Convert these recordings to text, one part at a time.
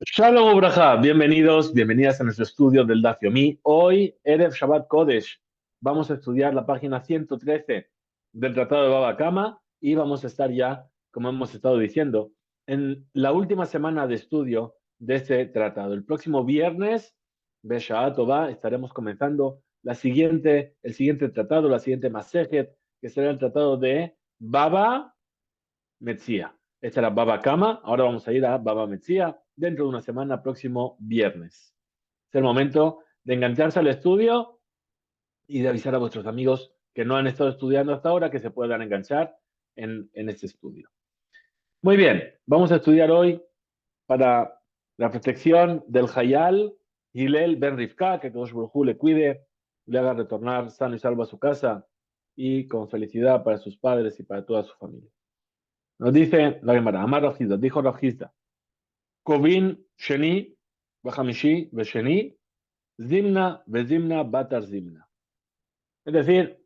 Shalom Ubraja, bienvenidos, bienvenidas a nuestro estudio del Daf Yomi. Hoy, Erev Shabbat Kodesh, vamos a estudiar la página 113 del Tratado de Baba Kama y vamos a estar ya, como hemos estado diciendo, en la última semana de estudio de este tratado. El próximo viernes, Beshaat Tova, estaremos comenzando el siguiente tratado, la siguiente Masejet, que será el tratado de Baba Metzia. Esta era Baba Kama, ahora vamos a ir a Baba Metzia dentro de una semana, próximo viernes. Es el momento de engancharse al estudio y de avisar a vuestros amigos que no han estado estudiando hasta ahora que se puedan enganchar en este estudio. Muy bien, vamos a estudiar hoy para la protección del Hayal Hillel Ben Rivka, que Kosh Baruj Hu le cuide, le haga retornar sano y salvo a su casa y con felicidad para sus padres y para toda su familia. Nos dice la Gemara, Amar Rav Hizda, dijo Rav Hizda, Kovin Sheni, Bajamishi, Besheni, Zimna, Bezimna, Batar Zimna. Es decir,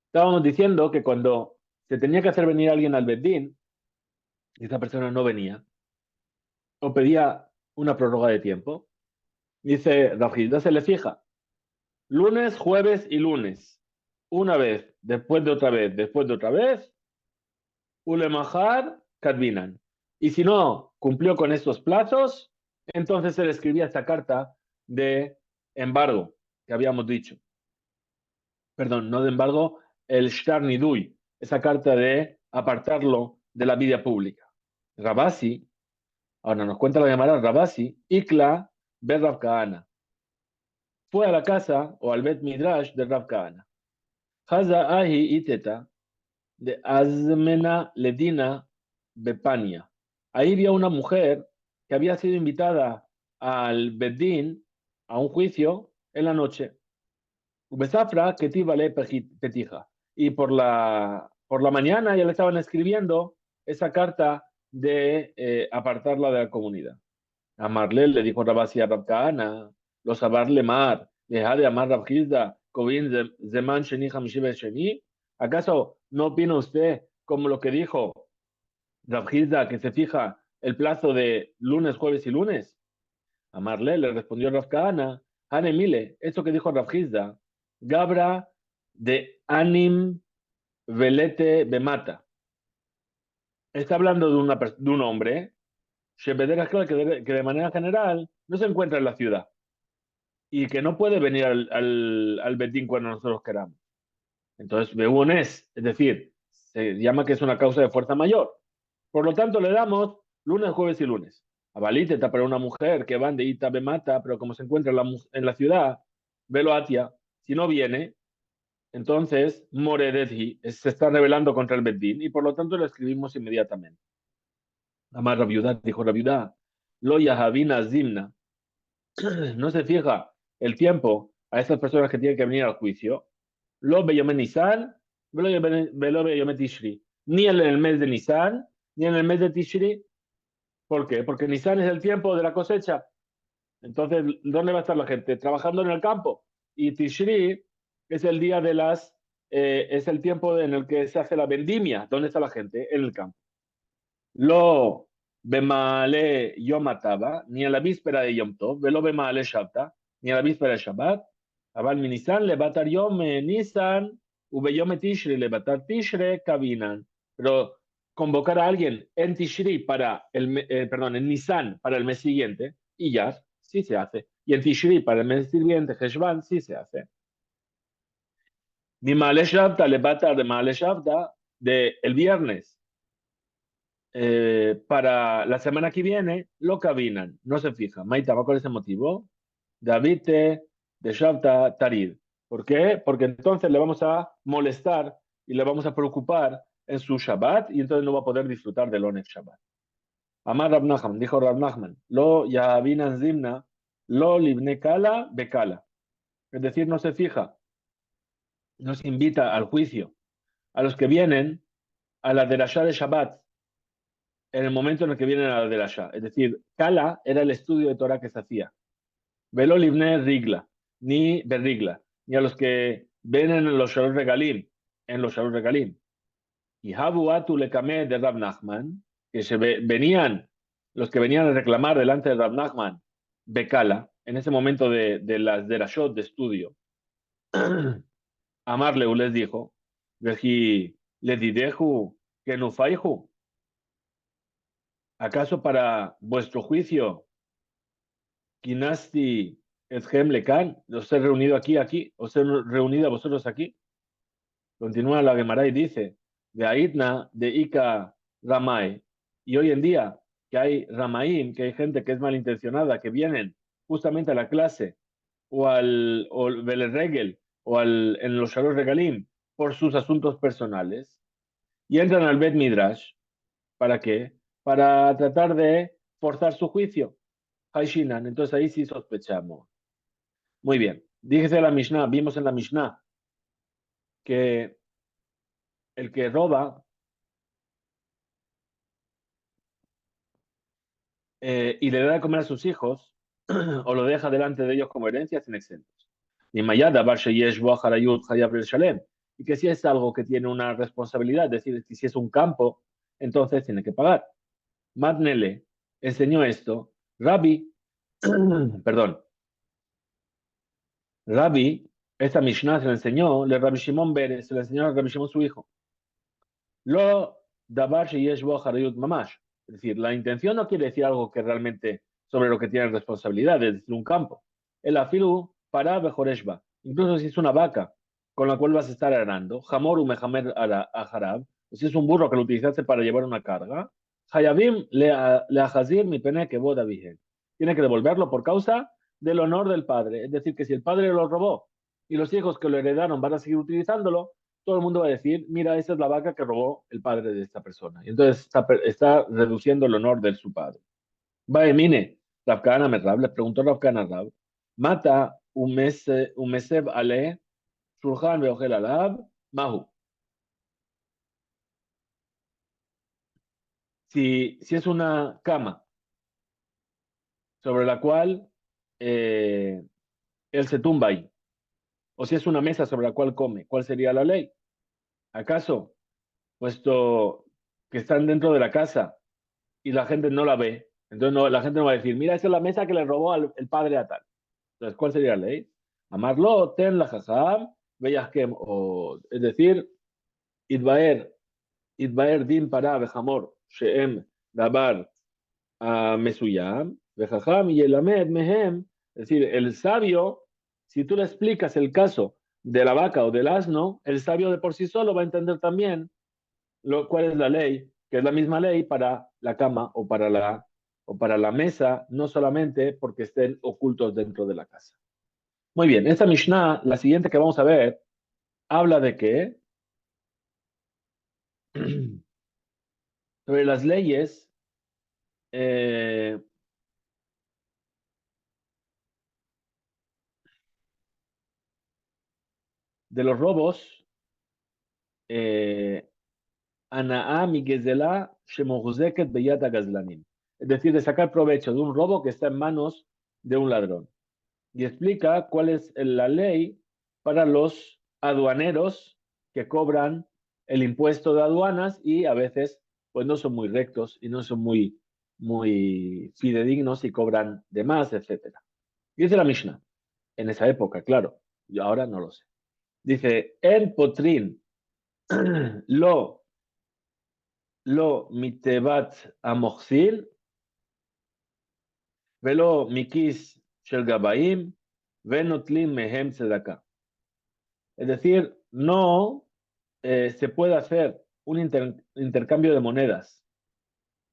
estábamos diciendo que cuando se tenía que hacer venir alguien al Bedín, y esa persona no venía, o pedía una prórroga de tiempo, dice Rav Hizda, se le fija, lunes, jueves y lunes, una vez, después de otra vez, después de otra vez, Ulemahar Kadvinan. Y si no cumplió con estos plazos, entonces se le escribía esta carta de embargo que habíamos dicho. Perdón, no de embargo, el Shtar Nidui, esa carta de apartarlo de la vida pública. Rabasi, ahora nos cuenta la llamada Rabasi, Ikla Bet Rav Kahana. Fue a la casa o al Bet Midrash de Rav Kahana. Haza Ahi Iteta de Azmena Ledina Bepania. Ahí vio una mujer que había sido invitada al Bedín a un juicio en la noche. Besafra que vale petija. Y por la mañana ya le estaban escribiendo esa carta de apartarla de la comunidad. Amarle le dijo Rabasi a Rabkaana, los abarle mar, deja de amar Rabhizda, Kovin Zeman Sheni Hamishiv Sheni. ¿Acaso no opina usted como lo que dijo Rabhizda, que se fija el plazo de lunes, jueves y lunes? Amarle le respondió Rabkaana, Hane Mile, esto que dijo Rabhizda, Gabra de Anim Velete Bemata. Está hablando de un hombre, Shebedera que de manera general no se encuentra en la ciudad y que no puede venir al Betín cuando nosotros queramos. Entonces, Beún es decir, se llama que es una causa de fuerza mayor. Por lo tanto, le damos lunes, jueves y lunes. Abalíteta para una mujer que van de Ita Bemata, pero como se encuentra en la ciudad, velo Atia, si no viene, entonces Moredezi se está rebelando contra el Betín y por lo tanto lo escribimos inmediatamente. Amar la viuda, dijo la viuda, lo yahavina zimna, no se fija el tiempo a estas personas que tienen que venir al juicio, lo Beyome Nisan, velo Beyome Tishri, ni en el mes de Nisan, ni en el mes de Tishri. ¿Por qué? Porque Nisan es el tiempo de la cosecha. Entonces, ¿dónde va a estar la gente? Trabajando en el campo. Y Tishri es el día de es el tiempo en el que se hace la vendimia. ¿Dónde está la gente? En el campo. Lo Bemale Yom Atava, ni en la víspera de Yom Tov, velo Bemale Shabta, ni en la víspera de Shabbat, Abal Minisan le batar Yom Nisan, Ubeyom Tishri le batar Tishre Kavinan. Pero convocar a alguien en Tishri para perdón, en Nisan para el mes siguiente, y ya, sí se hace. Y en Tishri para el mes siguiente, Heshvan, sí se hace. Ni Male Shabta le batar de Male Shabta de el viernes para la semana que viene lo cabinan, no se fija. Maita va con ese motivo. David de Shabta Tarid. ¿Por qué? Porque entonces le vamos a molestar y le vamos a preocupar en su Shabbat y entonces no va a poder disfrutar del Onef Shabbat. Amar Rab Nachman, dijo Rab Nachman, lo Yahavinan Zimna, lo Libne Kala Bekala. Es decir, no se fija, no se invita al juicio a los que vienen a la derashá de Shabbat en el momento en el que vienen a la derashá. Es decir, Kala era el estudio de Torah que se hacía. Velo libne rigla, ni berrigla, ni a los que ven en los Shalom Regalim, en los Shalom Regalim. Y Habu Atu Lekame de Rab Nachman, que venían los que venían a reclamar delante de Rav Nachman Bekala, en ese momento de las derashot de estudio, Amarleu les dijo, Veji le dideju que no faihu, ¿acaso para vuestro juicio, Kinasti Edhem Lekan, os he reunido os he reunido a vosotros aquí? Continúa la Gemara y dice, de Aitna, de Ika Ramai, y hoy en día que hay Ramaim, que hay gente que es malintencionada, que vienen justamente a la clase o al Regel en los Shalosh Regalim por sus asuntos personales y entran al Bet Midrash. ¿Para qué? Para tratar de forzar su juicio. Haishinan, entonces ahí sí sospechamos. Muy bien. Díjese la Mishnah, vimos en la Mishnah que el que roba y le da de comer a sus hijos o lo deja delante de ellos como herencia sin exentos. Ni mayada, Shalem. Y que si es algo que tiene una responsabilidad, es decir, que si es un campo, entonces tiene que pagar. Madnele enseñó esto. Rabbi, perdón, Rabbi, esta Mishnah se la enseñó, le Rabbi Shimon Beres, se la enseñó a Rabbi Shimon su hijo. Lo davar sheyesh bo harayut mamash. Es decir, la intención no quiere decir algo que realmente sobre lo que tiene responsabilidad, es decir, un campo. El afilu para bejoreshba. Incluso si es una vaca con la cual vas a estar arando, jamor u mejamer aharab, o si es un burro que lo utilizaste para llevar una carga, hayabim le ahazir mi pene que boda vigen. Tiene que devolverlo por causa del honor del padre. Es decir, que si el padre lo robó y los hijos que lo heredaron van a seguir utilizándolo, todo el mundo va a decir, mira, esa es la vaca que robó el padre de esta persona. Y entonces está reduciendo el honor de su padre. Va, mine, Rav Kahana Merrab, le preguntó Rav Kahana Rab, mata un mesev ale, shulchan veogel alab, mahu. Si es una cama sobre la cual eh, él se tumba ahí, o si es una mesa sobre la cual come, ¿cuál sería la ley? ¿Acaso, puesto que están dentro de la casa y la gente no la ve, entonces la gente no va a decir, mira, esa es la mesa que le robó el padre a tal? Entonces, ¿cuál sería la ley? Amarlo, ten la jajam, que, o es decir, itbaer, itbaer din para bejamor, sheem, dabar, mesuyam, bejajam, y el amed, mehem, es decir, el sabio, si tú le explicas el caso de la vaca o del asno, el sabio de por sí solo va a entender también cuál es la ley, que es la misma ley para la cama o para la mesa, no solamente porque estén ocultos dentro de la casa. Muy bien, esta Mishnah, la siguiente que vamos a ver, habla de que sobre las leyes eh, de los robos, eh, Anaa mi gezela shemohuzeket beyat gazlanim. Es decir, de sacar provecho de un robo que está en manos de un ladrón. Y explica cuál es la ley para los aduaneros que cobran el impuesto de aduanas y a veces pues no son muy rectos y no son muy fidedignos y cobran de más, etcétera. Dice la Mishnah, en esa época, claro, yo ahora no lo sé. Dice, en potrin lo, lo mitebat amochsil, velo mikis shel gabaim, venotlim mehem tzedakah. Es decir, no se puede hacer un intercambio de monedas.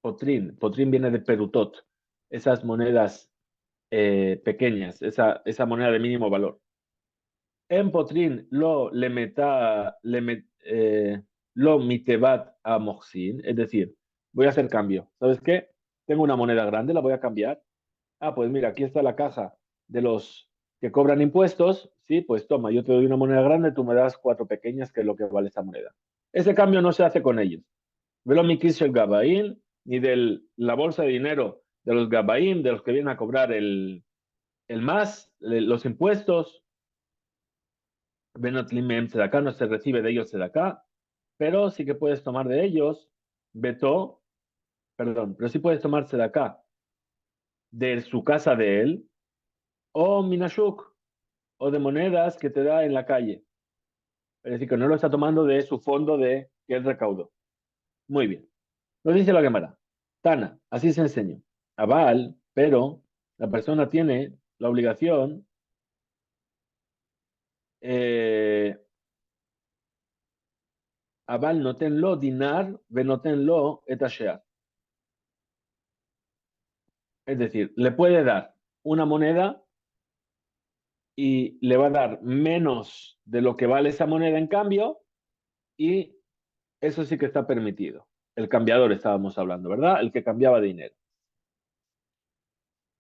Potrin. Potrin viene de perutot. Esas monedas pequeñas, esa moneda de mínimo valor. En potrin lo mitebat a moxin, es decir, voy a hacer cambio. ¿Sabes qué? Tengo una moneda grande, la voy a cambiar. Ah, pues mira, aquí está la caja de los que cobran impuestos. Sí, pues toma, yo te doy una moneda grande, tú me das cuatro pequeñas, que es lo que vale esa moneda. Ese cambio no se hace con ellos. Velo mi el Gabaín, ni de la bolsa de dinero de los Gabaín, de los que vienen a cobrar el más, los impuestos. Benot Limem acá no se recibe de ellos acá, pero sí que puedes tomar de ellos, Beto, perdón, pero sí puedes tomarse de acá, de su casa de él, o minashuk, o de monedas que te da en la calle. Es decir, que no lo está tomando de su fondo de que él recaudó. Muy bien. Nos dice la Gemara. Tana, así se enseñó. Aval, pero la persona tiene la obligación, eh, Aval notenlo dinar, venotenlo etashear. Es decir, le puede dar una moneda y le va a dar menos de lo que vale esa moneda en cambio, y eso sí que está permitido. El cambiador estábamos hablando, ¿verdad? El que cambiaba dinero.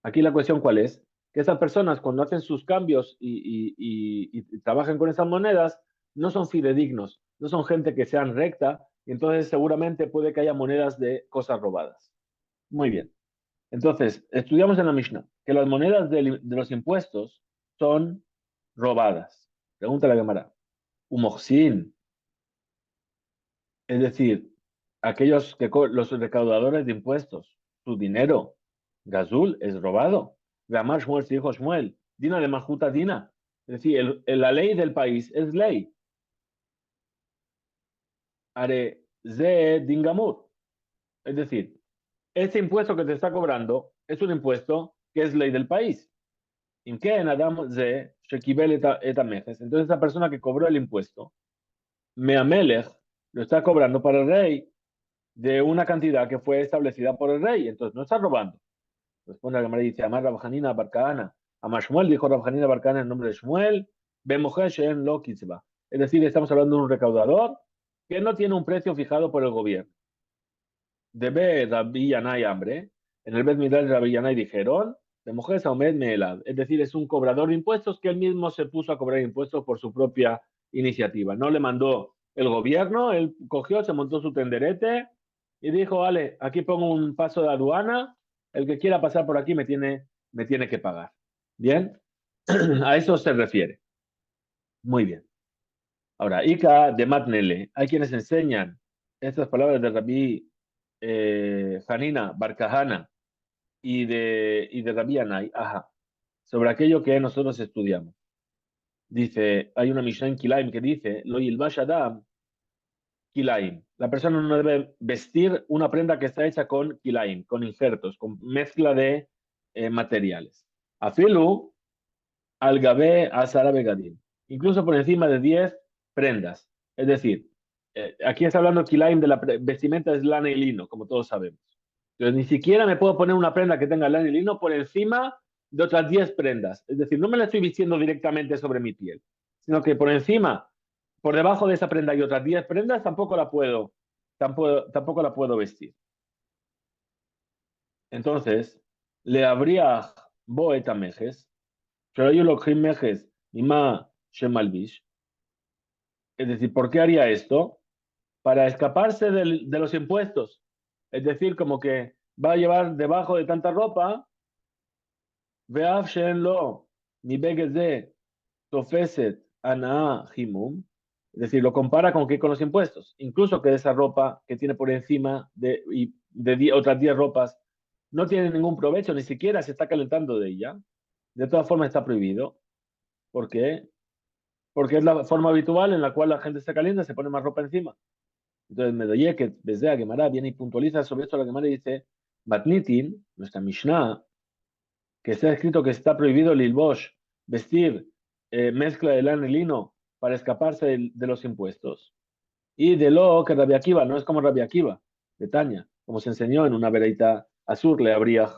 Aquí la cuestión cuál es, que esas personas cuando hacen sus cambios y trabajan con esas monedas, no son fidedignos, no son gente que sean recta, y entonces seguramente puede que haya monedas de cosas robadas. Muy bien. Entonces, estudiamos en la Mishnah que las monedas de los impuestos son robadas. Pregunta la Gemara. Umoxin, es decir, aquellos que los recaudadores de impuestos, su dinero, Gazul, es robado. Gamar Shmuel, su hijo Shmuel, Dina de Majuta Dina. Es decir, la ley del país es ley. Are ze dingamur. Es decir, este impuesto que te está cobrando es un impuesto que es ley del país. ¿En qué en Adam ze shekibel eta mejes? Entonces, esa persona que cobró el impuesto, Meamelech, lo está cobrando para el rey de una cantidad que fue establecida por el rey. Entonces, no está robando. Responde la Gemara y dice, Amar Rabjanina Barcana. Amar Shmuel, dijo Rabjanina Barcana en nombre de Shmuel, Bemojesh en lo Kitzba. Es decir, estamos hablando de un recaudador que no tiene un precio fijado por el gobierno. Debe Rabbi Yanai hambre. En el Bet Midrash Rabbi Yanai dijeron, Bemojesh Aumed Meelad. Es decir, es un cobrador de impuestos que él mismo se puso a cobrar impuestos por su propia iniciativa. No le mandó el gobierno, él cogió, se montó su tenderete y dijo, vale, aquí pongo un paso de aduana, el que quiera pasar por aquí me tiene que pagar. Bien, a eso se refiere. Muy bien. Ahora, Ika de Matnele, hay quienes enseñan estas palabras de Rabbi Hanina Barcahana y de Rabbi Anai, ajá, sobre aquello que nosotros estudiamos. Dice, hay una Mishnah en Kilaim que dice, Lo yilbash Adam Kilaim. La persona no debe vestir una prenda que está hecha con Kilaim, con injertos, con mezcla de materiales. Afilu al Gabe Asara Begadim. Incluso por encima de 10 prendas. Es decir, aquí está hablando Kilaim de la vestimenta es lana y lino, como todos sabemos. Entonces, ni siquiera me puedo poner una prenda que tenga lana y lino por encima de otras 10 prendas. Es decir, no me la estoy vistiendo directamente sobre mi piel, sino que por encima, por debajo de esa prenda y otras 10 prendas, tampoco la puedo vestir. Entonces, le habría boeta mejes, pero yo lo que mejes, ima shemalvish. Es decir, ¿por qué haría esto? Para escaparse de los impuestos. Es decir, como que va a llevar debajo de tanta ropa, veaf lo mi begeze tofeset ana himum. Es decir, lo compara con que con los impuestos. Incluso que esa ropa que tiene por encima de otras 10 ropas no tiene ningún provecho, ni siquiera se está calentando de ella. De todas formas está prohibido. ¿Por qué? Porque es la forma habitual en la cual la gente se calienta, se pone más ropa encima. Entonces, Medoyeket, desde a Gemara, viene y puntualiza sobre esto. La Gemara dice, Matnitin, nuestra Mishnah, que está escrito que está prohibido el Lilbosh, vestir mezcla de lana y lino para escaparse de los impuestos. Y de lo que Rabbi Akiva, no es como Rabbi Akiva, de Tania, como se enseñó en una vereita azur, le habría,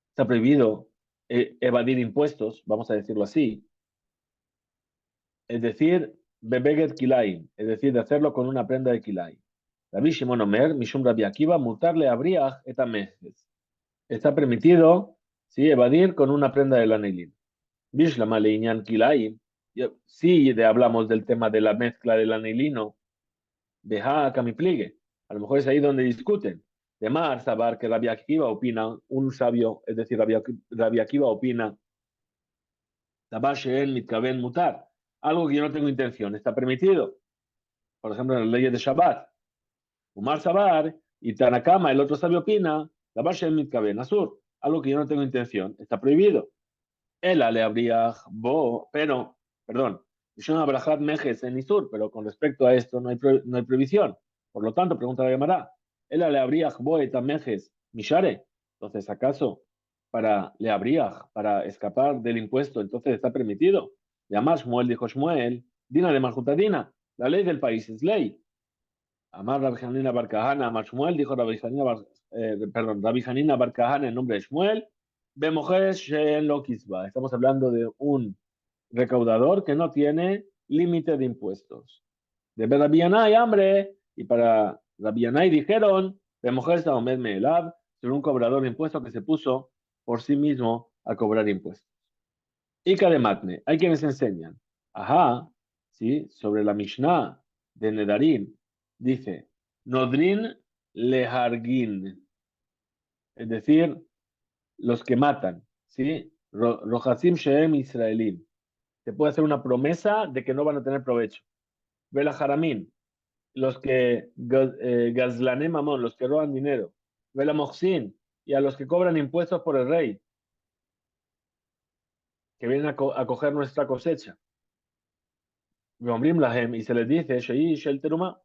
está prohibido evadir impuestos, vamos a decirlo así, es decir, bebeget kilai, es decir, de hacerlo con una prenda de kilai. Rabbi Shimon Omer, Mishum Rabbi Akiva, mutarle abriach et amejes. Está permitido, sí, evadir con una prenda de lana y lino. Bishlama leinyan kilai. Sí, hablamos del tema de la mezcla de lana y lino. Beja pligue. A lo mejor es ahí donde discuten. De Mar, saber que Rabbi Akiva opina, un sabio, es decir, Rabbi Akiva opina, Tabashen mitkaven mutar. Algo que yo no tengo intención, está permitido. Por ejemplo, en las leyes de Shabbat. Umar Sabar, Y Tanakama, el otro sabio, opina, la Bashem Mitkaben Asur, algo que yo no tengo intención, está prohibido. Él le habría bo, pero, perdón, Mishon Abrahat Mejes en Isur, pero con respecto a esto no hay prohibición. Por lo tanto, pregunta la Gemara, él le habría bo et Mejes Mishare. Entonces, ¿acaso para le habría, para escapar del impuesto, entonces está permitido? Y además, Shmuel dijo Shmuel, Dina de Marjutadina, la ley del país es ley. Amar Rabbi Hanina Bar Kahana, Amar Shmuel, dijo Rabbi Hanina Bar Kahana en nombre de Shmuel, Bemojes Sheen Lo Kisba. Estamos hablando de un recaudador que no tiene límite de impuestos. De Rabbi Yanai, hambre, y para Rabbi Yanai dijeron, Bemojes Aomed Meelav, sobre un cobrador de impuestos que se puso por sí mismo a cobrar impuestos. Y Kadematne, hay quienes enseñan, ajá, sí, sobre la Mishnah de Nedarim, dice, Nodrin lehargin, es decir, los que matan, ¿sí? Rojasim sheem israelim. Te puede hacer una promesa de que no van a tener provecho. Vela haramim, los que gazlané mamón, los que roban dinero. Vela mochsin, y a los que cobran impuestos por el rey, que vienen a coger nuestra cosecha. Y se les dice, Shel Teruma,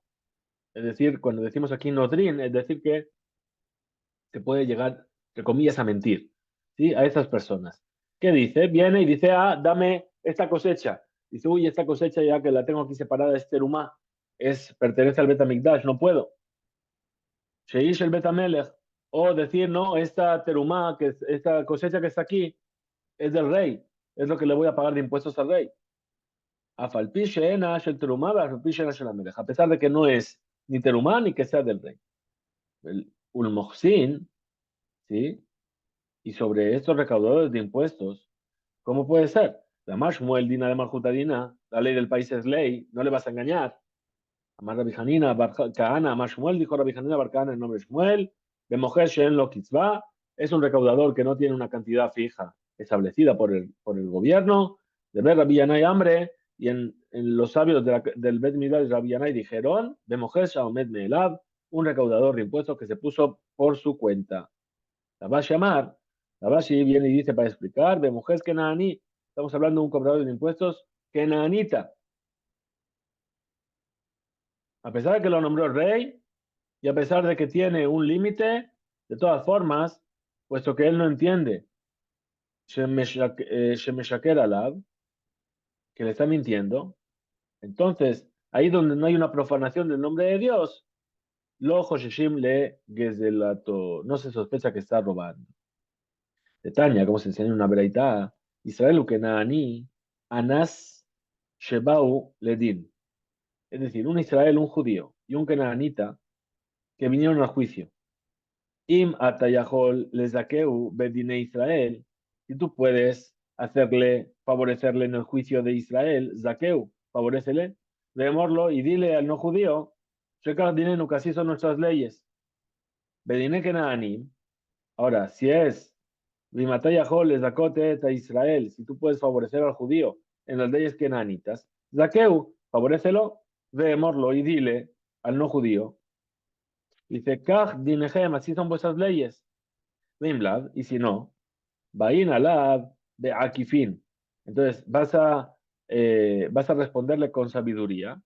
es decir, cuando decimos aquí Nodrin, es decir que se puede llegar, entre comillas, a mentir, ¿sí? A esas personas. ¿Qué dice? Viene y dice, ah, dame esta cosecha. Dice, uy, esta cosecha ya que la tengo aquí separada es Teruma, pertenece al Betamigdash, no puedo. Sheish el Betamelech. O decir, no, esta Teruma, esta cosecha que está aquí, es del rey, es lo que le voy a pagar de impuestos al rey. A pesar de que no es ni terumá ni que sea del rey. El ulmoxin, ¿sí? Y sobre estos recaudadores de impuestos, ¿cómo puede ser? La Mashmuel Dina de Marjutadina, la ley del país es ley, no le vas a engañar. Amar Rabbi Hanina Bar Kahana, Mashmuel dijo Rabbi Hanina Bar Kahana en nombre de Shmuel, de mujer Shen Lo Kitzvah, es un recaudador que no tiene una cantidad fija establecida por el gobierno, de ver Rabbi Yanai hambre, y en los sabios del Bet Midrash Rabbi Yanai dijeron, de mujer Shaomed Meelav, un recaudador de impuestos que se puso por su cuenta. La va a llamar, la va viene y dice para explicar, de mujer Kenaani, estamos hablando de un cobrador de impuestos Kenaanita, a pesar de que lo nombró rey, y a pesar de que tiene un límite, de todas formas, puesto que él no entiende Shemeshaker Alab, que le está mintiendo, entonces, ahí donde no hay una profanación del nombre de Dios, lo Hosheshim le Gezelato, no se sospecha que está robando. De Tania, como se enseña en una breita, Israel Ukenaani, Anas Shebau Ledin. Es decir, un Israel, un judío y un Kenaanita que vinieron al juicio. Im atayahol lezakeu bedine Israel, si tú puedes favorecerle en el juicio de Israel, zakeu, favorecele, leemorlo y dile al no judío, shekar dinenu, que así son nuestras leyes. Bedine kenanim, ahora, si es vimatayahol lezakote a Israel, si tú puedes favorecer al judío en las leyes kenanitas, zakeu, favorecelo, leemorlo y dile al no judío, dice, kach dinehem, así son vuestras leyes. Limlad, y si no, Bain alab de Akifin. Entonces vas a responderle con sabiduría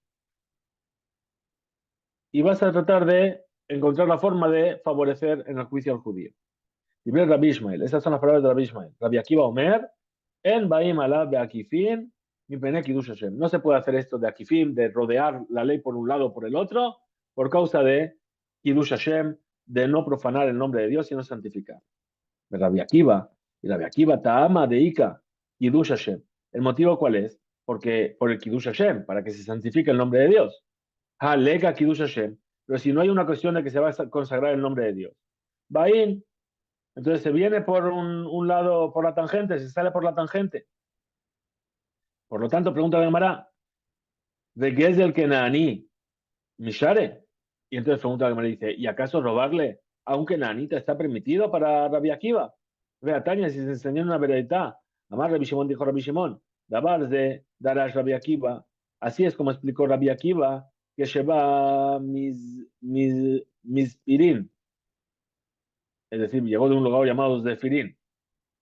y vas a tratar de encontrar la forma de favorecer en el juicio al judío. Y ve Rabbi Ishmael, esas son las palabras de Rabbi Ishmael. Rabbi Akiva Omer, en Baim alab de Akifin, mi pene Kiddush Hashem. No se puede hacer esto de Akifin, de rodear la ley por un lado o por el otro, por causa de Kiddush Hashem, de no profanar el nombre de Dios, sino santificar. Rabbi Akiva, y Rabbi Akiva Ta'ama de Ika, Kiddush Hashem. ¿El motivo cuál es? Porque por el Kiddush Hashem, para que se santifique el nombre de Dios. Ha, lega Kiddush Hashem. Pero si no hay una cuestión de que se va a consagrar el nombre de Dios. Bain, entonces se viene por un lado, por la tangente, se sale por la tangente. Por lo tanto, pregunta de Gemara, ¿de qué es el Kenaní? Mishare. Y entonces pregunta de Gemara, dice, ¿y acaso robarle a un Kenanita está permitido para Rabbi Akiva? Vea, Tania, si se enseñó una verdad, además Rabbi Shimon dijo Rabbi Shimon, Dabar de Darash Rabbi Akiva, así es como explicó Rabbi Akiva, que lleva Mispirin, es decir, llegó de un lugar llamado Zefirin.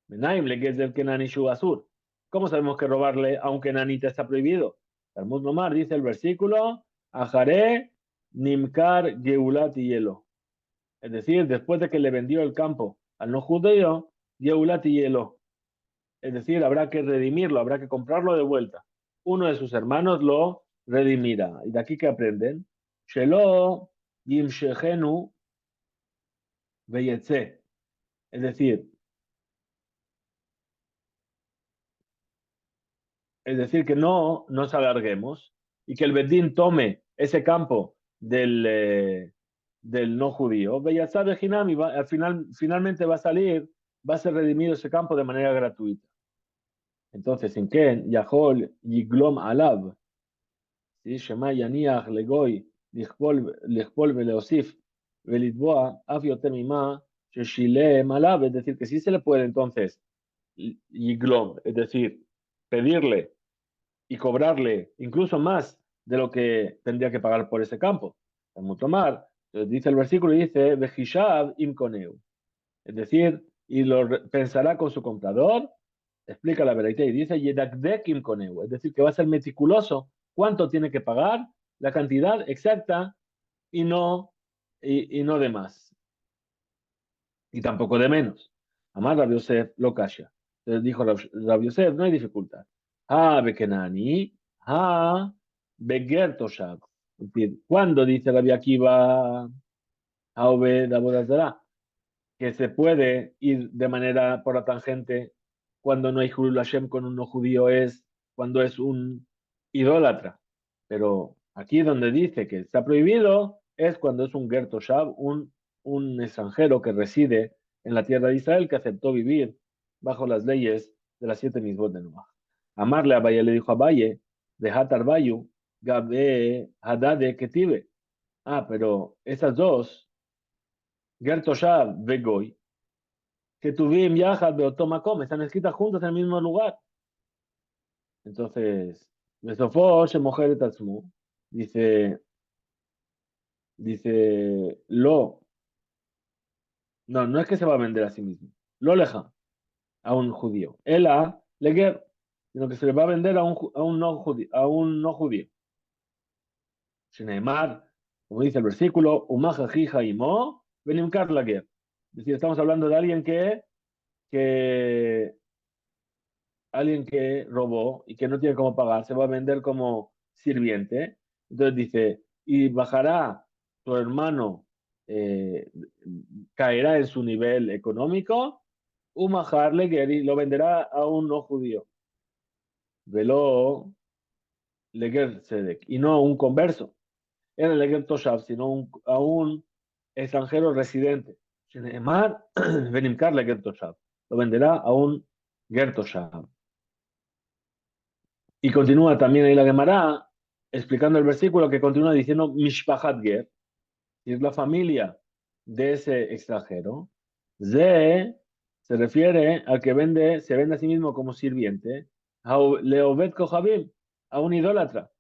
Menaim le Gezel Kenani Shu Asur. ¿Cómo sabemos que robarle a un kenanita está prohibido? Talmud Lomar dice el versículo, Ajaré Nimkar Geulat y Hielo. Es decir, después de que le vendió el campo al no judío, Geulat y Hielo. Es decir, habrá que redimirlo, habrá que comprarlo de vuelta. Uno de sus hermanos lo redimirá. ¿Y de aquí que aprenden? Shelo Yimshechenu Veyetze. Es decir, que no nos alarguemos y que el Bedín tome ese campo del no judío. Beyazá de Hinami al final, finalmente va a salir, va a ser redimido ese campo de manera gratuita. Entonces, ¿en qué? Yahol Yiglom Alab, ¿sí? Shema Yaniach Legoy, Lichpol Veleosif, Velitboa, Afiotemima, Sheshilem Alab, es decir, que sí se le puede entonces Yiglom, es decir, pedirle y cobrarle incluso más de lo que tendría que pagar por ese campo. En Mutomar, dice el versículo, dice, Vejishab imkoneu, es decir, y pensará con su comprador, explica la verdad y dice, Yedakdek imkoneu, es decir, que va a ser meticuloso cuánto tiene que pagar, la cantidad exacta y no, y no de más, y tampoco de menos. Amar Rabbi Yosef lo calla. Entonces dijo Rabbi Yosef, no hay dificultad. Ha bekenani, ha beger toshab. Es decir, ¿cuándo dice Rabbi Akiva a Obed Abodazara? Que se puede ir de manera por la tangente cuando no hay Hulul Hashem con un no judío es cuando es un idólatra. Pero aquí donde dice que está prohibido es cuando es un Ger Toshav, un extranjero que reside en la tierra de Israel que aceptó vivir bajo las leyes de las 7 misbot de Noah. Amarle a Valle le dijo a Valle, de Hatar Bayu, Gabe Hadade Ketive. Ah, pero esas dos, Ger Toshav, Vegoy, que tuvim yahad beotomakom, están escritas juntas en el mismo lugar. Entonces, Mesofo Shemoher et Atzmu, dice, lo, no es que se va a vender a sí mismo, lo leja a un judío, ela leger, sino que se le va a vender a un no judío. Shneimar, como dice el versículo, Umajajija imo, Benimkar lager. Es decir, estamos hablando de que alguien que robó y que no tiene cómo pagar, se va a vender como sirviente. Entonces dice, y bajará tu hermano, eh, caerá en su nivel económico, Umaharle y lo venderá a un no judío. Veló Leger Sedek, y no a un converso. Era Leger Toshav, sino a un extranjero residente. Sheneemar, Benimkar Leger Toshav. Lo venderá a un Ger Toshav. Y continúa también ahí la Gemara explicando el versículo que continúa diciendo Mishpachat Ger, y es la familia de ese extranjero. Ze se refiere al que se vende a sí mismo como sirviente, Leovet Kohabim, a un idólatra,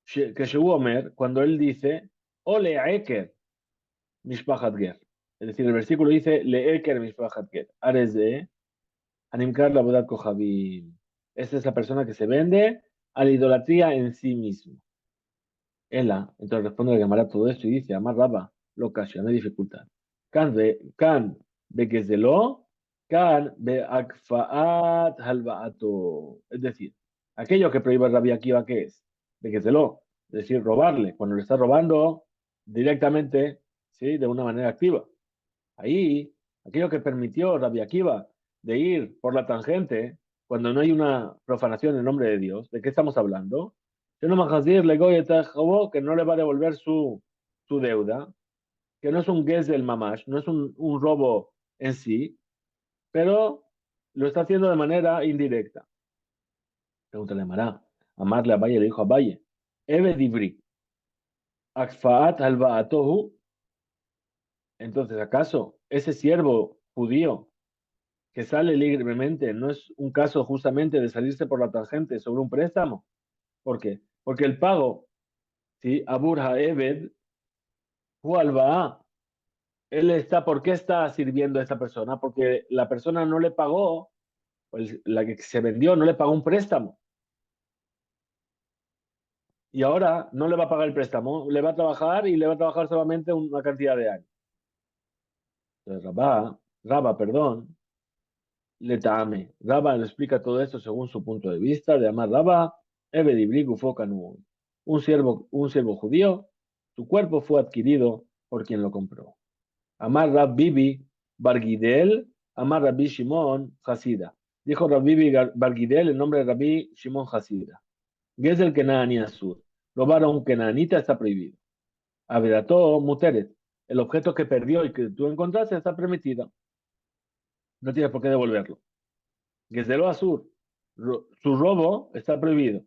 que Shehu Omer, cuando él dice, Ole Eker Mishpachat Ger. Es decir, el versículo dice, Le Eker Mishpachat Ger. Areze, Animkar la bodat Kohabim. Esta es la persona que se vende a la idolatría en sí mismo. Ella, entonces responde la Gemara todo esto y dice, Amar Rabba, lo ocasiona dificultad. Kan bekezelo, kan beakfaat halvaato. Es decir, aquello que prohíbe Rabbi Akiva, ¿qué es? Bekezelo, es decir, robarle. Cuando le está robando directamente, ¿sí? De una manera activa. Ahí, aquello que permitió Rabbi Akiva de ir por la tangente, cuando no hay una profanación en nombre de Dios, ¿de qué estamos hablando? Que no que no le va a devolver su deuda, que no es un del mamash, no es un robo en sí, pero lo está haciendo de manera indirecta. Pregúntale a Mará. Amarle a Valle le dijo a Valle, Eve Dibri, Akfaat Albaatohu, entonces, ¿acaso ese siervo judío que sale libremente no es un caso justamente de salirse por la tangente sobre un préstamo? ¿Por qué? Porque el pago, ¿sí? Abur Haebed, Hualba, ¿por qué está sirviendo a esa persona? Porque la persona no le pagó, pues la que se vendió no le pagó un préstamo. Y ahora no le va a pagar el préstamo, le va a trabajar y le va a trabajar solamente una cantidad de años. Entonces, perdón, le tame. Rabba le explica todo esto según su punto de vista, de amar Rabba, Ebedibrigu Fokanu. Un siervo judío, su cuerpo fue adquirido por quien lo compró. Amar Rab Bibi Bargidel, Amar Rabbi Shimon Hasida. Dijo Rab Bibi Bargidel en nombre de Rabbi Shimon Hasida. Gezel Kenani Asur. Robar a un Kenanita está prohibido. Avedató Muteret. El objeto que perdió y que tú encontraste está permitido. No tienes por qué devolverlo. Gezelo Asur. Su robo está prohibido.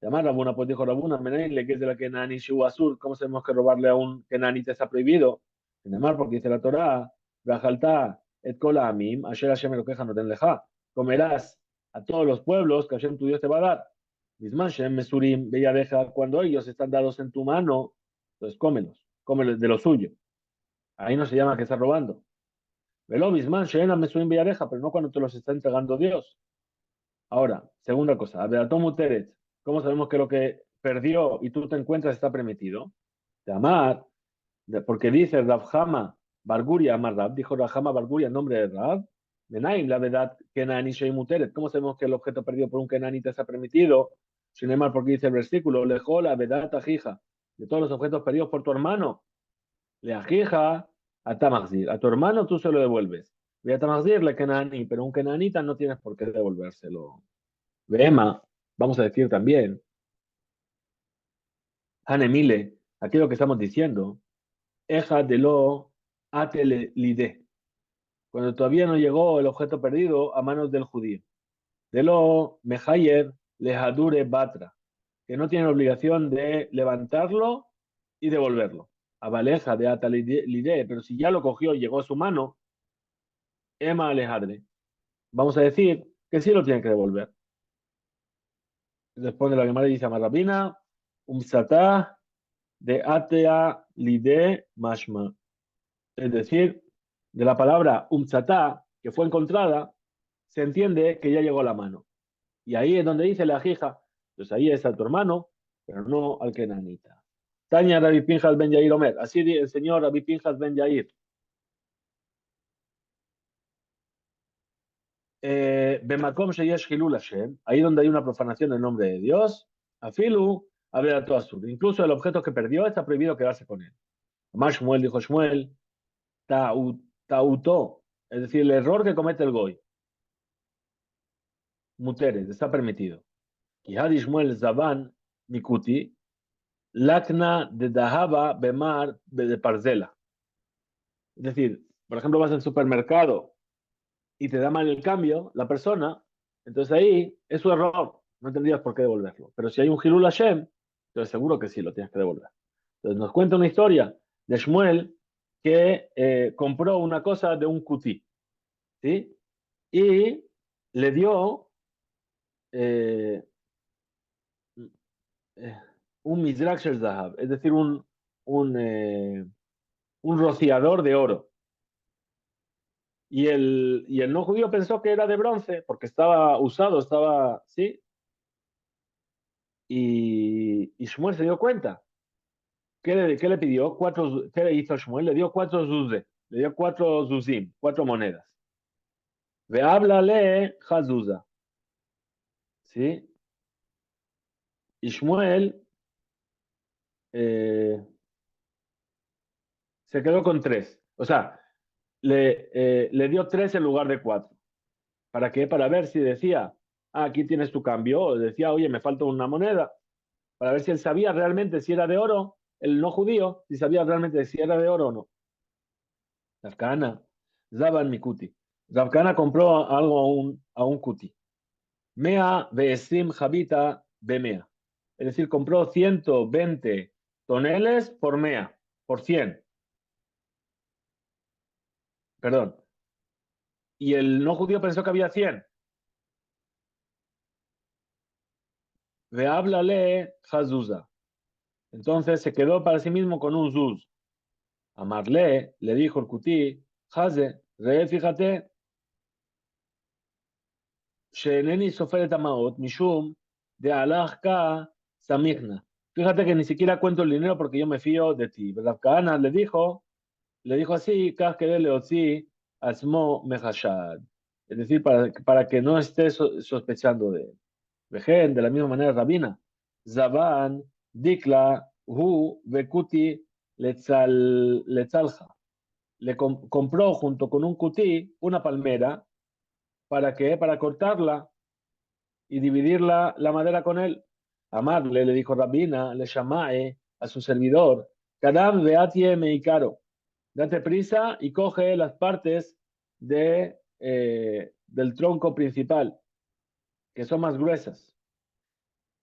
Llamar Rabuna, pues dijo Rabuna, Menele, que es de la Kenani Shu Asur. ¿Cómo sabemos que robarle a un Kenanita está prohibido? Llamar porque dice la Torah, Rajalta, et kola amim, asher Hashem elokeja no ten leja. Comerás a todos los pueblos que Hashem tu Dios te va a dar. Bisman Shem Mesurim, bella deja, cuando ellos están dados en tu mano, entonces cómelos de lo suyo. Ahí no se llama que está robando. Velo Bisman Shem Mesurim bella deja, pero no cuando te los está entregando Dios. Ahora, segunda cosa, Abeatom Uteret, ¿cómo sabemos que lo que perdió y tú te encuentras está permitido? De amar, porque dice Rabhama Barguria Amar Rab, dijo Rabhama Barguria en nombre de Rab, Benaim, la verdad, Kenani Shei Muteret, ¿cómo sabemos que el objeto perdido por un Kenanita está permitido? Sin embargo, porque dice el versículo, Lejó la verdad ajija, de todos los objetos perdidos por tu hermano, le ajija a Tamazir, a tu hermano tú se lo devuelves. Ve a Tamazir le Kenani, pero un Kenanita no tienes por qué devolvérselo. Vema, vamos a decir también, Hanemile, aquello que estamos diciendo, Eja de lo atele lide, cuando todavía no llegó el objeto perdido a manos del judío. De lo mehayer lehadure batra, que no tiene obligación de levantarlo y devolverlo. Abaleja de atele lide, pero si ya lo cogió y llegó a su mano, Ema alejadre. Vamos a decir que sí lo tiene que devolver. Responde la Gemara y dice a Marrabina, umsatá de atea lide mashma. Es decir, de la palabra umsatá, que fue encontrada, se entiende que ya llegó a la mano. Y ahí es donde dice la hija, pues ahí es a tu hermano, pero no al kenanita. Tanya Rabbi Pinjas ben Yair Omer. Así el señor Rabbi Pinjas ben Yair. Bemakom sheyesh hilul Hashem, ahí donde hay una profanación del nombre de Dios, afilu, a todo azul. Incluso el objeto que perdió está prohibido quedarse con él. Más Shmuel dijo Shmuel, tautó, es decir, el error que comete el goy, muteres, está permitido. Kihad Shmuel Zaban Mikuti, Lakna de Dahaba Bemar de Parzela. Es decir, por ejemplo, vas al supermercado y te da mal el cambio, la persona, entonces ahí es su error, no tendrías por qué devolverlo. Pero si hay un Hilul Hashem, entonces seguro que sí lo tienes que devolver. Entonces nos cuenta una historia de Shmuel que compró una cosa de un kutí, ¿sí? Y le dio eh, eh, un Mizrak Shel Zahab, es decir, un rociador de oro. Y el no judío pensó que era de bronce porque estaba usado, estaba, ¿sí? Y Shmuel se dio cuenta. ¿Qué le pidió? ¿Qué le hizo Shmuel? Le dio 4 zuzé, le dio 4 zuzim, 4 monedas. Ve háblale Hazuza, ¿sí? Y Shmuel eh, se quedó con 3. O sea, le dio 3 en lugar de 4. ¿Para qué? Para ver si decía, aquí tienes tu cambio, o decía, oye, me falta una moneda, para ver si él sabía realmente si era de oro, el no judío, si sabía realmente si era de oro o no. Ravkana, Zaban Mikuti. Ravkana compró algo a un kuti. Mea Beesim Javita Bemea. Es decir, compró 120 toneles por mea, por 100. Perdón. Y el no judío pensó que había 100. Ve háblale Hazuza. Entonces se quedó para sí mismo con un zuz. Amarle, le dijo el Kutí, Haze, fíjate, Sheneni Soferet Amaot, Mishum, de Alajka Samigna. Fíjate que ni siquiera cuento el dinero porque yo me fío de ti. ¿Verdad? Kahana le dijo así, Kaj que leotzi asmo mehashad. Es decir, para que no esté sospechando de él. Vejen, de la misma manera, Rabina. Zaban, Dikla, Hu, Bekuti, Letzalja. Compró junto con un cutí una palmera. ¿Para qué? Para cortarla y dividir la madera con él. Amarle, le dijo Rabina, le llamae a su servidor, Kadam veatie meikaro, date prisa y coge las partes del tronco principal, que son más gruesas,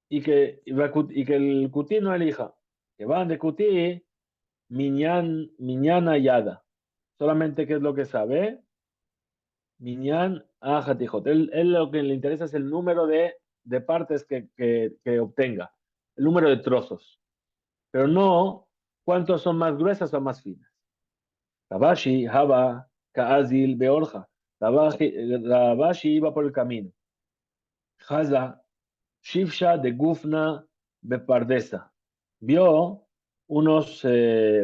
y que el cutí no elija, que van de cutí, miñana yada. Solamente qué es lo que sabe, miñan ajatijot. Él lo que le interesa es el número de partes que obtenga, el número de trozos, pero no cuántos son más gruesas o más finas. Rabashi, Haba, Kaazil, Beorja. Rabashi iba por el camino. Haza, Shifsha de Gufna, Bepardesa. Vio unos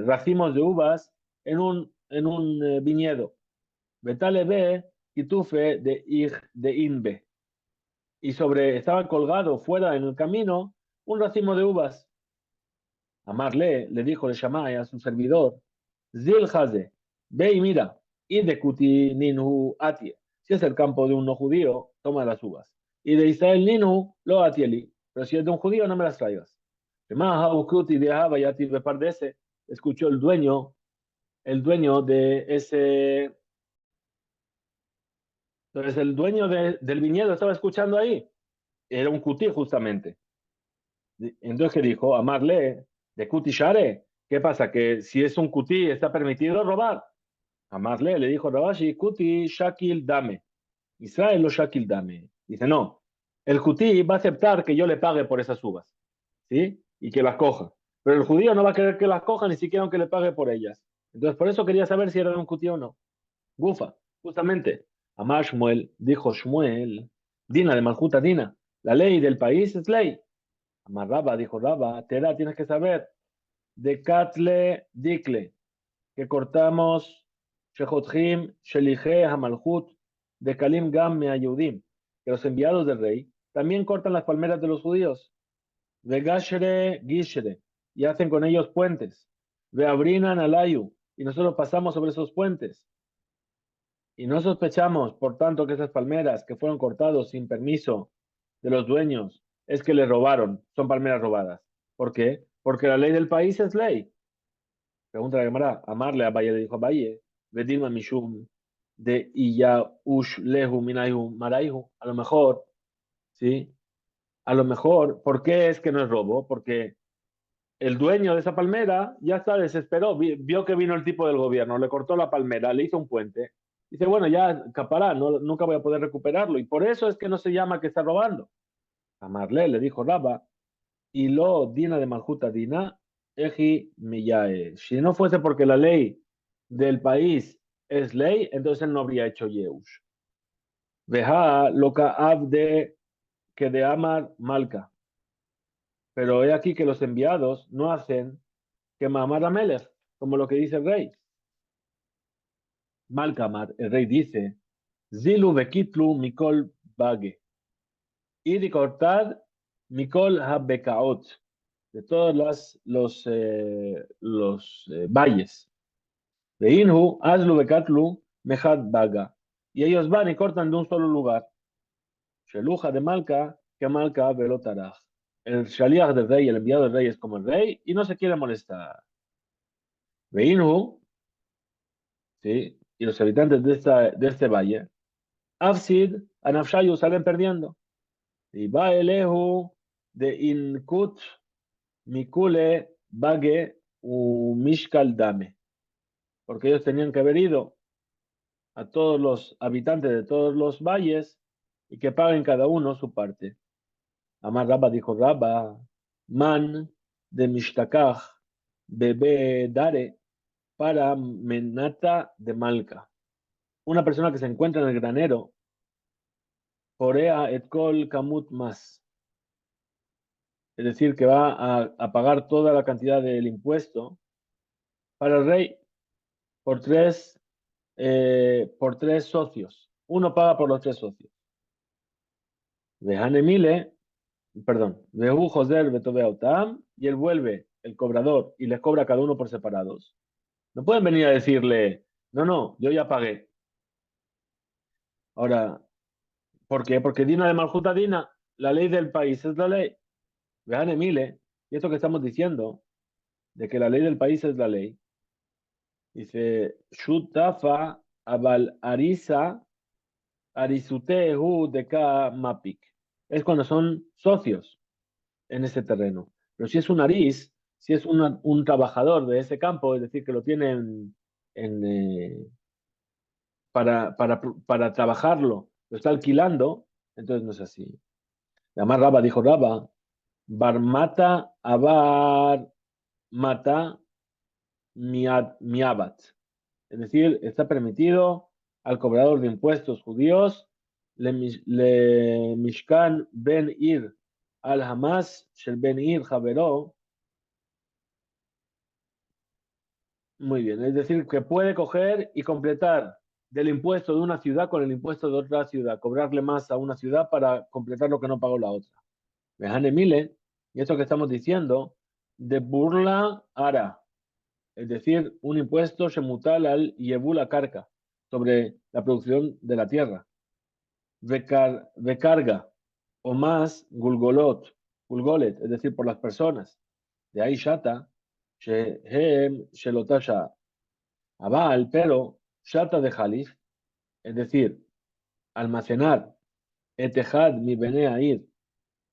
racimos de uvas en un viñedo. Betale be, Kitufe de Inbe. Y estaba colgado fuera en el camino un racimo de uvas. Amarle le dijo le Shammai a su servidor, Zil Haze, ve y mira, y de Kuti Ninhu Atie. Si es el campo de un no judío, toma las uvas. Y de Israel Ninhu lo Atieli. Pero si es de un judío, no me las traigas. Escuchó el dueño de ese. Entonces el dueño del viñedo estaba escuchando ahí. Era un cutí justamente. Entonces, ¿qué dijo? Amarle, de cuti share. ¿Qué pasa? Que si es un cutí, está permitido robar. Amarle, le dijo Rabashi, cuti shakil dame. Israel lo shakil dame. Dice, no, el cutí va a aceptar que yo le pague por esas uvas, ¿sí? Y que las coja. Pero el judío no va a querer que las coja ni siquiera aunque le pague por ellas. Entonces, por eso quería saber si era un cutí o no. Gufa, justamente. Amar Shmuel, dijo Shmuel, Dina de Maljuta Dina. La ley del país es ley. Amarraba, dijo Raba, Tera, tienes que saber, de Katle Dikle, que cortamos Shehotjim, Shelige, Hamalhut, de Kalim Gam Meayudim, que los enviados del rey también cortan las palmeras de los judíos, de Gashere Gishere, y hacen con ellos puentes, de Abrinan Alayu, y nosotros pasamos sobre esos puentes, y no sospechamos, por tanto, que esas palmeras que fueron cortados sin permiso de los dueños es que les robaron, son palmeras robadas. ¿Por qué? Porque la ley del país es ley. Pregunta la Gemara, amarle a Valle, le dijo a Valle, Vedilma Mishum de Iya Ush Lehu Minaihu Maraihu. A lo mejor, ¿sí? A lo mejor, ¿por qué es que no es robo? Porque el dueño de esa palmera ya está desesperó, vio que vino el tipo del gobierno, le cortó la palmera, le hizo un puente. Dice, bueno, ya capará, no, nunca voy a poder recuperarlo. Y por eso es que no se llama que está robando. Amarle le dijo Raba, y lo Dina de Maljuta Dina, Eji Miyae. Si no fuese porque la ley del país es ley, entonces él no habría hecho Yeush. Veja lo que abde que de Amar Malca. Pero he aquí que los enviados no hacen que Mamar Amelech, como lo que dice el rey. Malkamar, el rey dice, Zilu Bekitlu Mikol Bage. Y de cortar Mikol Habekaot, de todos los valles. De Inhu, Azlu Bekatlu, Mejad Baga. Y ellos van y cortan de un solo lugar. Sheluja de Malca, que Malca Velotaraj. El shaliach del rey, el enviado del rey es como el rey y no se quiere molestar. De Inhu, ¿sí? Y los habitantes de este valle, Afsid, Anafshayu salen perdiendo. Y va Elehu de Inkut, Mikule, Bage, Mishkal Dame. Porque ellos tenían que haber ido a todos los habitantes de todos los valles y que paguen cada uno su parte. Amar Rabba dijo Rabba, Man de Mishtakach, Bebe Dare, para menata de Malca. Una persona que se encuentra en el granero, porea et kol kamut más. Es decir, que va a pagar toda la cantidad del impuesto para el rey por tres socios. Uno paga por los tres socios. Vejane Mile, perdón, Vehu Joser Betobeautam, y él vuelve, el cobrador, y les cobra a cada uno por separados. No pueden venir a decirle, no, no, yo ya pagué. Ahora, ¿por qué? Porque Dina de Maljuta Dina, la ley del país es la ley. Vejane Mile, y esto que estamos diciendo, de que la ley del país es la ley, dice, Shutafa Abal Arisa Arisutehu Deka Mapik. Es cuando son socios en ese terreno. Pero si es un aris, si es un trabajador de ese campo, es decir, que lo tienen para trabajarlo, lo está alquilando, entonces no es así. Además, Raba dijo Raba, Barmata Abar Mata Miabat. Es decir, está permitido al cobrador de impuestos judíos le Mishkan Ben Ir al Hamas Shel Ben Ir Javero. Muy bien, es decir, que puede coger y completar del impuesto de una ciudad con el impuesto de otra ciudad, cobrarle más a una ciudad para completar lo que no pagó la otra. Mejane Mile, y esto que estamos diciendo, de burla ara, es decir, un impuesto shemutal al yebula carga, sobre la producción de la tierra. De carga, o más, gulgolet, es decir, por las personas. De ahí shata, shehem shelotasha. Abal, pero shata de Jalif, es decir, almacenar etehad mi bene ir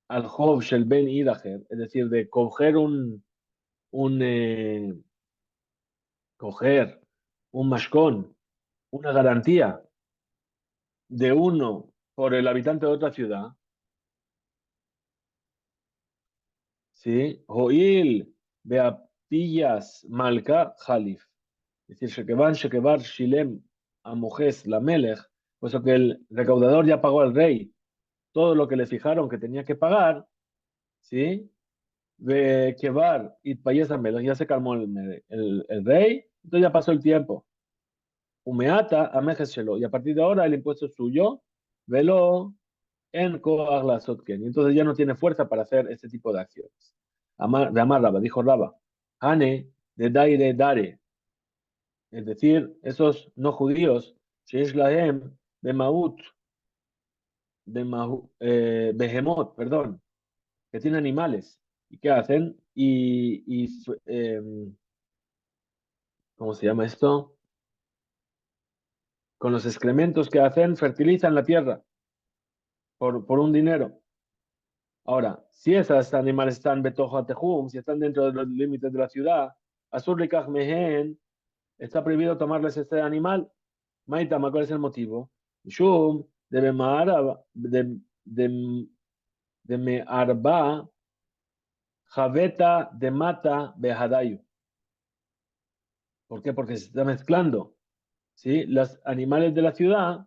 al Hov shel ben iracher, es decir, de un coger un mashkon, una garantía de uno por el habitante de otra ciudad, ¿sí? Hoil beapillas malka Jalif, es decir, shekevar shilem amojes la melech, puesto que el recaudador ya pagó al rey todo lo que le fijaron que tenía que pagar, ¿sí? De Kebar y Payesa ya se calmó el rey, entonces ya pasó el tiempo. Umeata a y a partir de ahora el impuesto es suyo, velo en Koag la Sotken, y entonces ya no tiene fuerza para hacer este tipo de acciones. De Amar Raba, dijo Raba, Hane de Daire Dare, es decir, esos no judíos, Sheish Lahem, Bemaut, Behemot, perdón, que tienen animales. ¿Y qué hacen? ¿Cómo se llama esto? Con los excrementos que hacen, fertilizan la tierra por un dinero. Ahora, si esos animales están betojo atejum, si están dentro de los límites de la ciudad, Asur likach mehen, está prohibido tomarles este animal. Maitama, ¿cuál es el motivo? Shum, de me'arba, javeta de mata behadayu. ¿Por qué? Porque se está mezclando. ¿Sí? Los animales de la ciudad,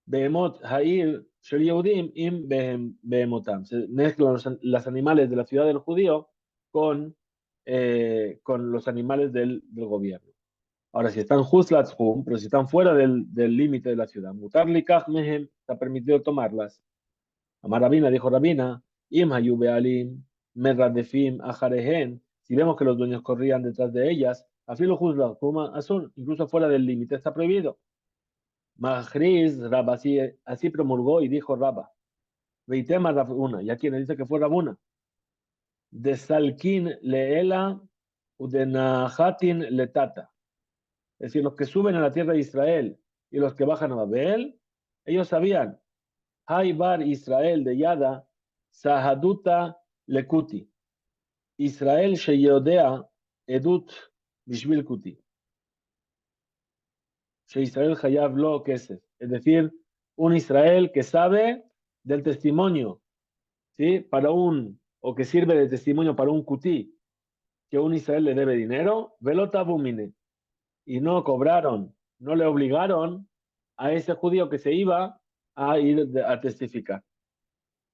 Behemot Ha'ir Shel Yehudim im Behemotam. Se mezclan los animales de la ciudad del judío con los animales del gobierno. Ahora, si están Hum, pero si están fuera del límite de la ciudad, Mutar Likach Mehem, está permitido tomarlas. Amar Rabina, dijo Rabina, Im Hayu Bealim, Merradefim Ajarehen, si vemos que los dueños corrían detrás de ellas, Afilo Hum Asun, incluso fuera del límite está prohibido. Mahriz, Rabba, así promulgó y dijo Rabba. Veitema Rabuna, ya quien dice que fue Rabuna. De Salkin leela udenahatin letata. Es decir, los que suben a la tierra de Israel y los que bajan a Babel, ellos sabían, Haibar Israel de Yada, Sahaduta Lekuti. Israel Sheyodea Edut Bishvil Kuti. Israel Hayav Lo Kesef. Es decir, un Israel que sabe del testimonio, ¿sí? O que sirve de testimonio para un kutí, que un Israel le debe dinero, velotabumine, y no cobraron, no le obligaron a ese judío que se iba a ir a testificar.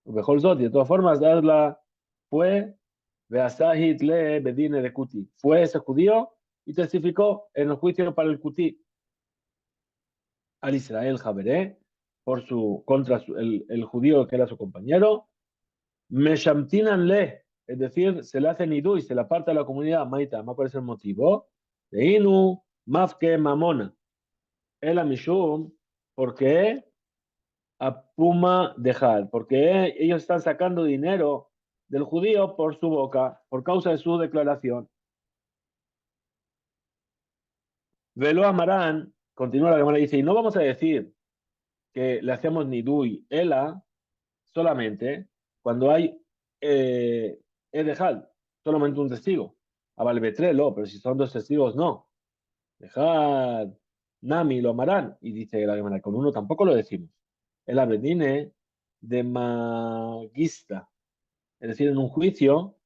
Mejor de todas formas, Darla fue Beasahit le Bedine de Kuti. Fue ese judío y testificó en el juicio para el Kuti al Israel Javeré por el judío que era su compañero. Meshamtinan le, es decir, se le hace nidu y se le aparta a la comunidad maita. ¿Me parece el motivo? De Inu, Mafke Mamona. El Amishum, ¿por qué? A Puma dejar, porque ellos están sacando dinero del judío por su boca, por causa de su declaración. Velo Amarán, continúa la Gemara, dice, y no vamos a decir que le hacemos nidui ela solamente cuando hay edejal, solamente un testigo. A Valbetrelo, pero si son dos testigos, no. Dejad Nami lo amarán. Y dice la Gemara, con uno tampoco lo decimos. El abedine de magista, es decir, en un juicio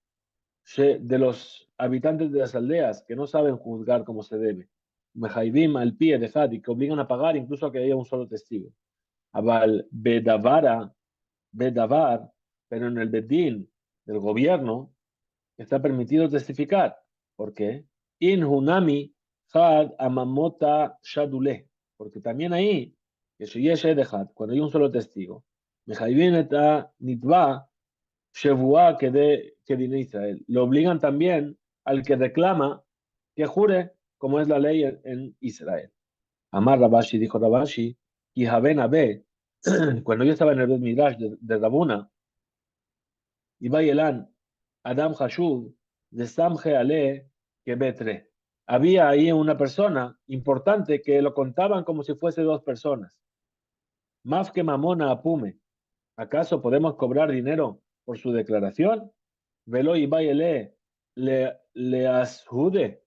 de los habitantes de las aldeas que no saben juzgar como se debe. Mejaibim al pie de Hadi, que obligan a pagar incluso a que haya un solo testigo. Abal Bedavara, Bedavar, pero en el Bedín del gobierno está permitido testificar. ¿Por qué? In Hunami Had Amamota Shadule. Porque también ahí, que cuando hay un solo testigo, Mejaibim eta Nitva Shevua que de Israel. Lo obligan también al que reclama que jure como es la ley en Israel. Amar Rabashi, dijo Rabashi, y Haben Abe, cuando yo estaba en el Bet Midrash de Rabuna, y Bayelan, Adam Hashub, de Samje Ale, que Betre. Había ahí una persona importante que lo contaban como si fuese dos personas. Maf que Mamona Apume. ¿Acaso podemos cobrar dinero por su declaración? Velo y Bayele le asjude.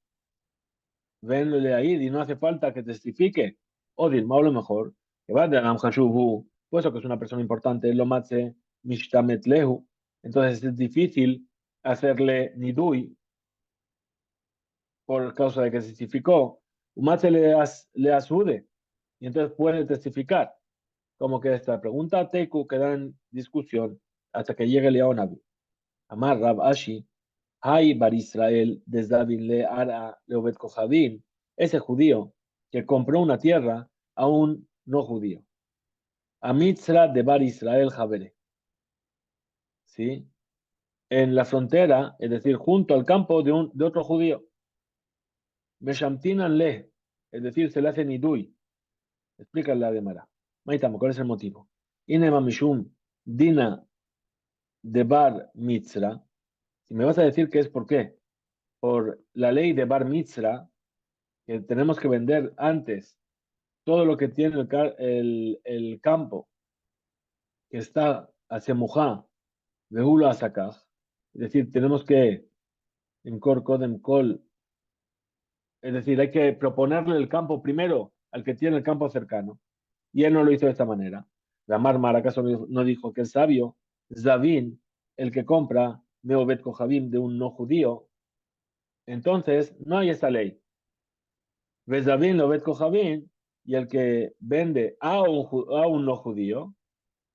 Venle ahí y no hace falta que testifique. O Dilma, o lo mejor, que va de Adam Hashubu, puesto que es una persona importante, lo matze Mishtamet Lehu. Entonces es difícil hacerle nidui por causa de que testificó. Umatze le asjude. Y entonces puede testificar. Como que esta pregunta Teiku queda en discusión hasta que llegue Leonavi. Amar Rab Ashi, Hay Bar Israel, desde le Ara Leobet Kohabim, ese judío que compró una tierra a un no judío. A Mitzra de Bar Israel Javere. ¿Sí? En la frontera, es decir, junto al campo de otro judío. Meshamtinan le, es decir, se le hace nidui. Explica la Gemara. Maitamo, ¿cuál es el motivo? Inema Mishum Dina de Bar Mitzra. Si me vas a decir que es por qué, por la ley de Bar Mitzra, que tenemos que vender antes todo lo que tiene el campo que está hacia Mujá, de Hula a Sakaj. Es decir, tenemos que, en Kor Kodem Kol, es decir, hay que proponerle el campo primero al que tiene el campo cercano. Y él no lo hizo de esta manera. Ramar Mar, ¿acaso no dijo que el sabio, Zavin, el que compra Meobet Kohabim de un no judío? Entonces, no hay esa ley. Vezavin lo bet Kohabim, y el que vende a un no judío,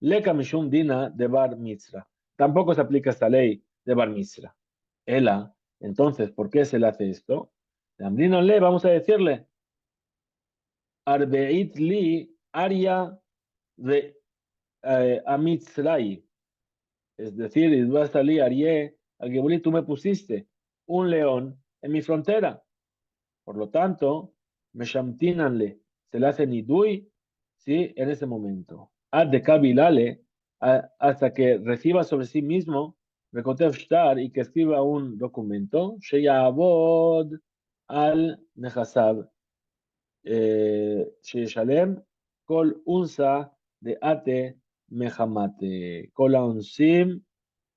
le kamishum dina de bar mitzra. Tampoco se aplica esta ley de bar mitzra. Ela, entonces, ¿por qué se le hace esto? Le vamos a decirle, arbeit li aria de amitzrai. Es decir, Idua salí, Arié, al tú me pusiste un león en mi frontera. Por lo tanto, me shamtinanle, se le hace nidui, ¿sí? En ese momento. Ad de kabilale, hasta que reciba sobre sí mismo, rekotev shtar, y que escriba un documento, sheyabod al nehasab, sheyeshalem, kol unsa de ate mehamate, kol unsim,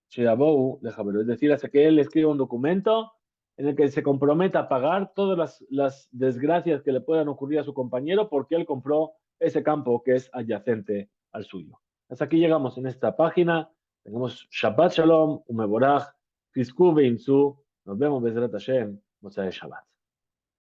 sheyabou de jaberu. Es decir, hasta que él escriba un documento en el que se comprometa a pagar todas las desgracias que le puedan ocurrir a su compañero porque él compró ese campo que es adyacente al suyo. Hasta aquí llegamos en esta página. Tenemos Shabbat Shalom, Umeborach, Fisku Veimsu, Nos vemos, Bezrat Hashem, Motzai Shabbat.